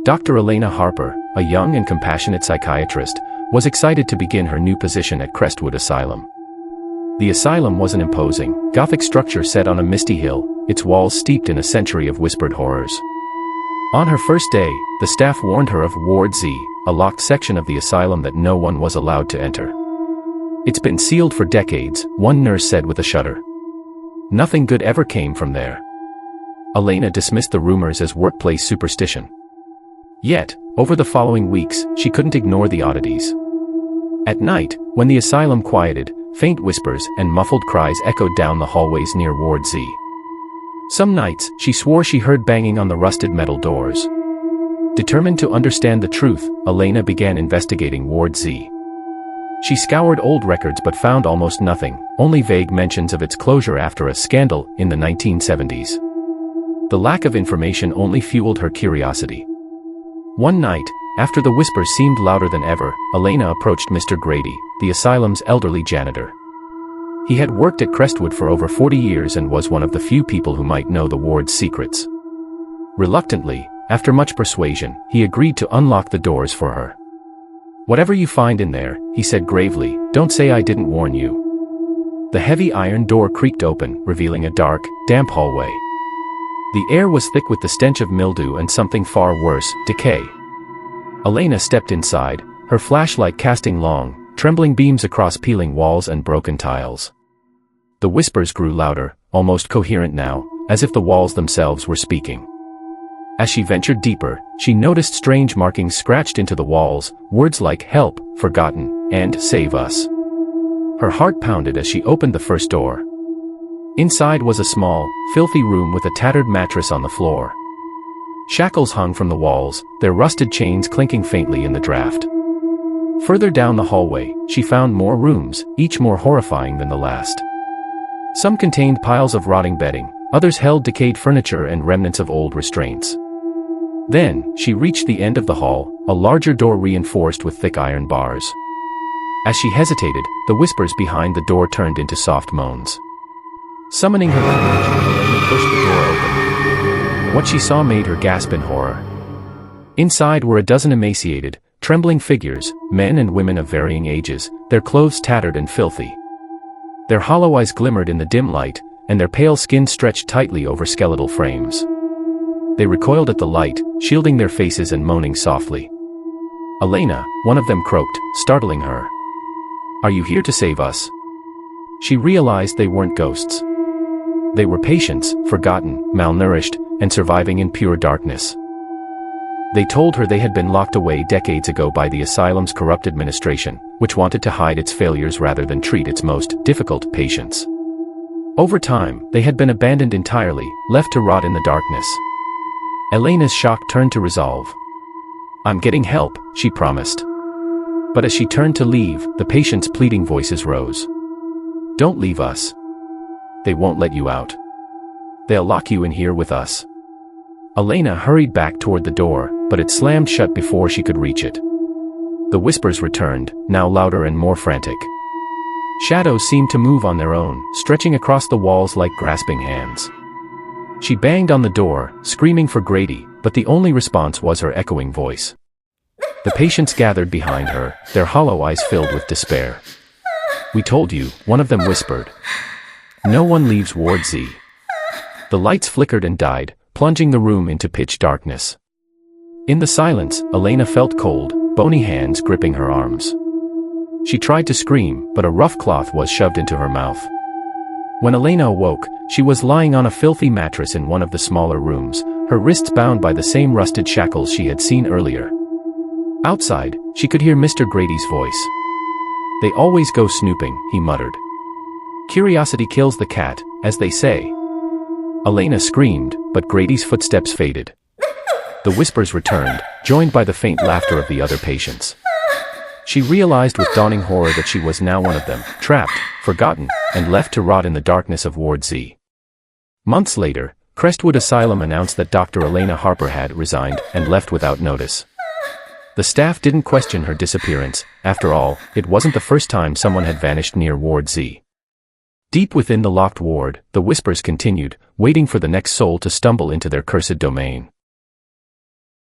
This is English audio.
Dr. Elena Harper, a young and compassionate psychiatrist, was excited to begin her new position at Crestwood Asylum. The asylum was an imposing, Gothic structure set on a misty hill, its walls steeped in a century of whispered horrors. On her first day, the staff warned her of Ward Z, a locked section of the asylum that no one was allowed to enter. "It's been sealed for decades," one nurse said with a shudder. "Nothing good ever came from there." Elena dismissed the rumors as workplace superstition. Yet, over the following weeks, she couldn't ignore the oddities. At night, when the asylum quieted, faint whispers and muffled cries echoed down the hallways near Ward Z. Some nights, she swore she heard banging on the rusted metal doors. Determined to understand the truth, Elena began investigating Ward Z. She scoured old records but found almost nothing, only vague mentions of its closure after a scandal in the 1970s. The lack of information only fueled her curiosity. One night, after the whispers seemed louder than ever, Elena approached Mr. Grady, the asylum's elderly janitor. He had worked at Crestwood for over 40 years and was one of the few people who might know the ward's secrets. Reluctantly, after much persuasion, he agreed to unlock the doors for her. "Whatever you find in there," he said gravely, "don't say I didn't warn you." The heavy iron door creaked open, revealing a dark, damp hallway. The air was thick with the stench of mildew and something far worse, decay. Elena stepped inside, her flashlight casting long, trembling beams across peeling walls and broken tiles. The whispers grew louder, almost coherent now, as if the walls themselves were speaking. As she ventured deeper, she noticed strange markings scratched into the walls, words like "help," "forgotten," and "save us." Her heart pounded as she opened the first door. Inside was a small, filthy room with a tattered mattress on the floor. Shackles hung from the walls, their rusted chains clinking faintly in the draft. Further down the hallway, she found more rooms, each more horrifying than the last. Some contained piles of rotting bedding, others held decayed furniture and remnants of old restraints. Then, she reached the end of the hall, a larger door reinforced with thick iron bars. As she hesitated, the whispers behind the door turned into soft moans. Summoning her courage, Elena pushed the door open. What she saw made her gasp in horror. Inside were a dozen emaciated, trembling figures, men and women of varying ages, their clothes tattered and filthy. Their hollow eyes glimmered in the dim light, and their pale skin stretched tightly over skeletal frames. They recoiled at the light, shielding their faces and moaning softly. "Elena," one of them croaked, startling her. "Are you here to save us?" She realized they weren't ghosts. They were patients, forgotten, malnourished, and surviving in pure darkness. They told her they had been locked away decades ago by the asylum's corrupt administration, which wanted to hide its failures rather than treat its most difficult patients. Over time, they had been abandoned entirely, left to rot in the darkness. Elena's shock turned to resolve. "I'm getting help," she promised. But as she turned to leave, the patients' pleading voices rose. "Don't leave us. They won't let you out. They'll lock you in here with us." Elena hurried back toward the door, but it slammed shut before she could reach it. The whispers returned, now louder and more frantic. Shadows seemed to move on their own, stretching across the walls like grasping hands. She banged on the door, screaming for Grady, but the only response was her echoing voice. The patients gathered behind her, their hollow eyes filled with despair. "We told you," one of them whispered. "No one leaves Ward Z." The lights flickered and died, plunging the room into pitch darkness. In the silence, Elena felt cold, bony hands gripping her arms. She tried to scream, but a rough cloth was shoved into her mouth. When Elena awoke, she was lying on a filthy mattress in one of the smaller rooms, her wrists bound by the same rusted shackles she had seen earlier. Outside, she could hear Mr. Grady's voice. "They always go snooping," he muttered. "Curiosity kills the cat, as they say." Elena screamed, but Grady's footsteps faded. The whispers returned, joined by the faint laughter of the other patients. She realized with dawning horror that she was now one of them, trapped, forgotten, and left to rot in the darkness of Ward Z. Months later, Crestwood Asylum announced that Dr. Elena Harper had resigned and left without notice. The staff didn't question her disappearance. After all, it wasn't the first time someone had vanished near Ward Z. Deep within the locked ward, the whispers continued, waiting for the next soul to stumble into their cursed domain.